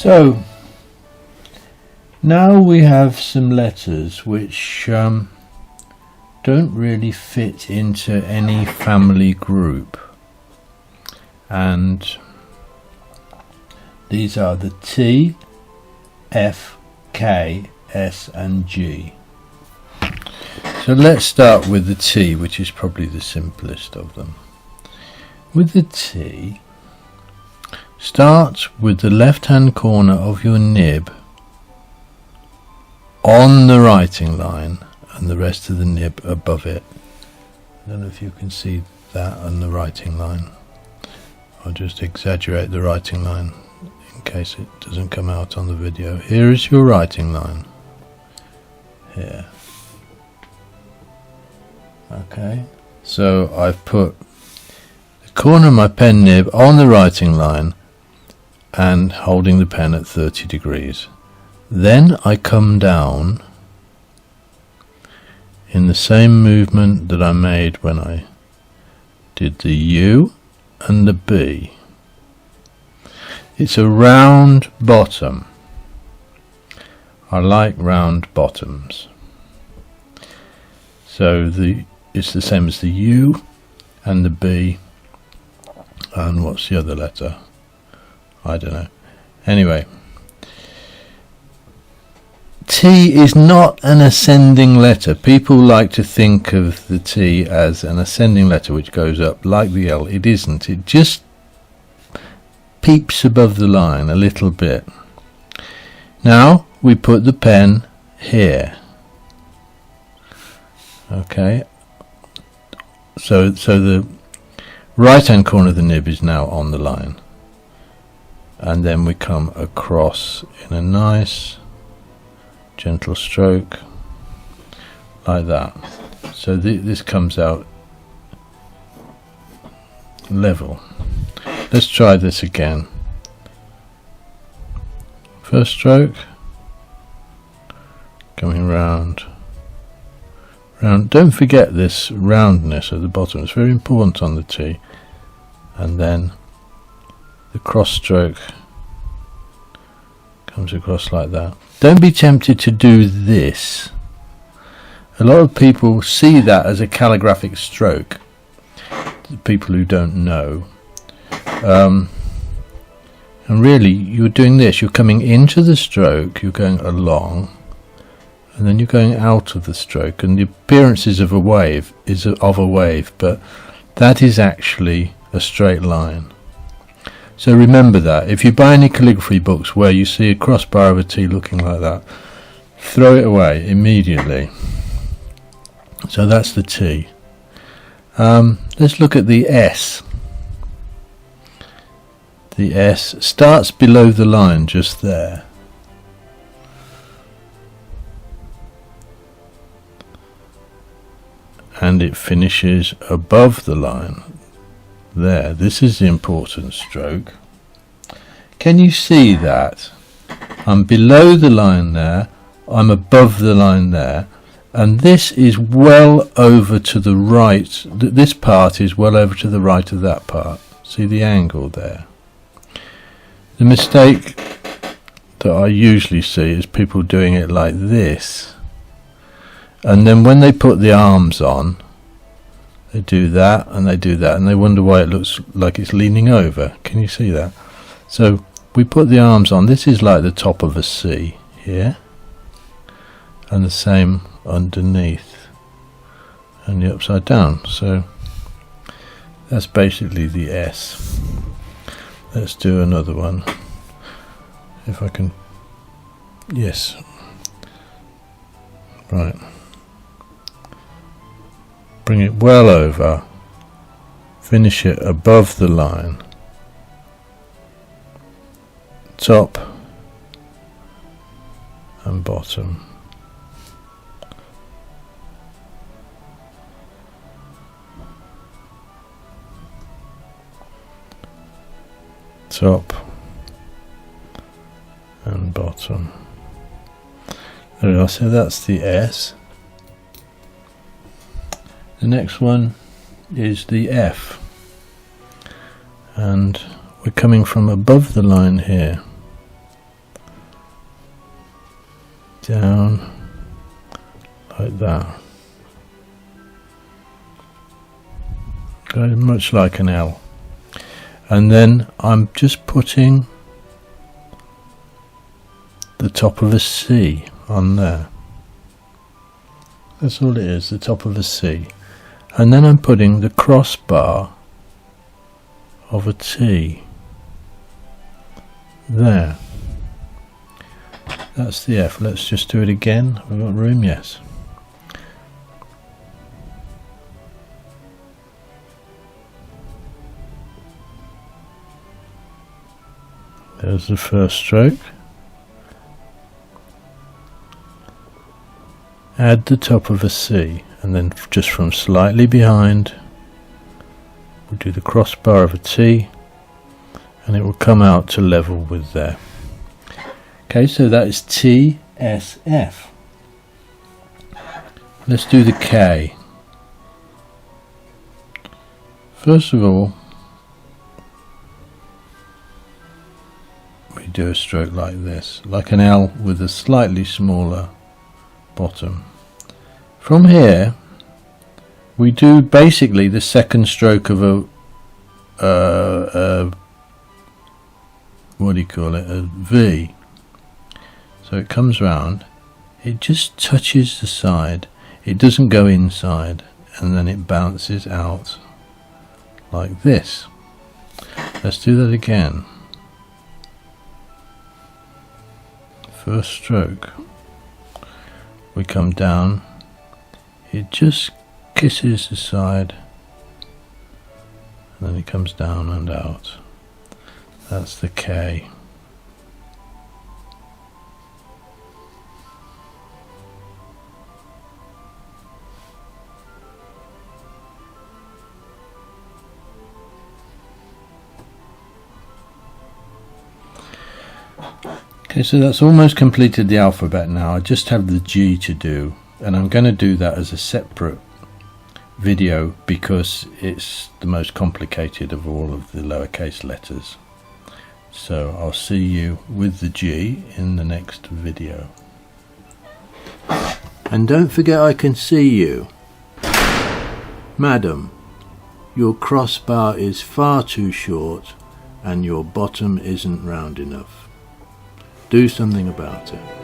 So now we have some letters which don't really fit into any family group, and these are the T, F, K, S and G. So let's start with the T, which is probably the simplest of them. With the T, start with the left hand corner of your nib on the writing line and the rest of the nib above it. I don't know if you can see that on the writing line. I'll just exaggerate the writing line in case it doesn't come out on the video. Here is your writing line. Here. Okay, so I've put the corner of my pen nib on the writing line and holding the pen at 30 degrees. Then I come down in the same movement that I made when I did the U and the B. It's a round bottom. I like round bottoms. So it's the same as the U and the B, and what's the other letter? I don't know. Anyway, T is not an ascending letter. People like to think of the T as an ascending letter which goes up like the L. It isn't. It just peeps above the line a little bit. Now we put the pen here. Okay, so the right hand corner of the nib is now on the line, and then we come across in a nice gentle stroke like that. So this comes out level. Let's try this again. First stroke, coming round. Don't forget this roundness at the bottom, it's very important on the T. And then the cross stroke comes across like that. Don't be tempted to do this. A lot of people see that as a calligraphic stroke, people who don't know. And really you're doing this, you're coming into the stroke, you're going along, and then you're going out of the stroke, and the appearance is of a wave, but that is actually a straight line. So remember that. If you buy any calligraphy books where you see a crossbar of a T looking like that, throw it away immediately. So that's the T. Let's look at the S. The S starts below the line just there. And it finishes above the line there. This is the important stroke. Can you see that? I'm below the line there, I'm above the line there, and this is well over to the right. This part is well over to the right of that part. See the angle there? The mistake that I usually see is people doing it like this, and then when they put the arms on, they do that and they do that, and they wonder why it looks like it's leaning over. Can you see that? So we put the arms on. This is like the top of a C here, and the same underneath, and the upside down. So that's basically the S. Let's do another one if I can. Yes, right. Bring it well over, finish it above the line, top and bottom. Top and bottom. There we are. So that's the S. The next one is the F, and we're coming from above the line here, down like that. Very much like an L. And then I'm just putting the top of a C on there. That's all it is, the top of a C. And then I'm putting the crossbar of a T there. That's the F. Let's just do it again. We've got room, yes. There's the first stroke. Add the top of a C, and then just from slightly behind we'll do the crossbar of a T, and it will come out to level with there. Okay, so that is T, S, F. Let's do the K. First of all, we do a stroke like this, like an L with a slightly smaller bottom. From here we do basically the second stroke of a what do you call it, a V. So it comes round, it just touches the side, it doesn't go inside, and then it bounces out like this. Let's do that again. First stroke, we come down, it just kisses the side, and then it comes down and out. That's the K. Okay, so that's almost completed the alphabet now. I just have the G to do, and I'm going to do that as a separate video because it's the most complicated of all of the lowercase letters. So I'll see you with the G in the next video. And don't forget, I can see you. Madam, your crossbar is far too short and your bottom isn't round enough. Do something about it.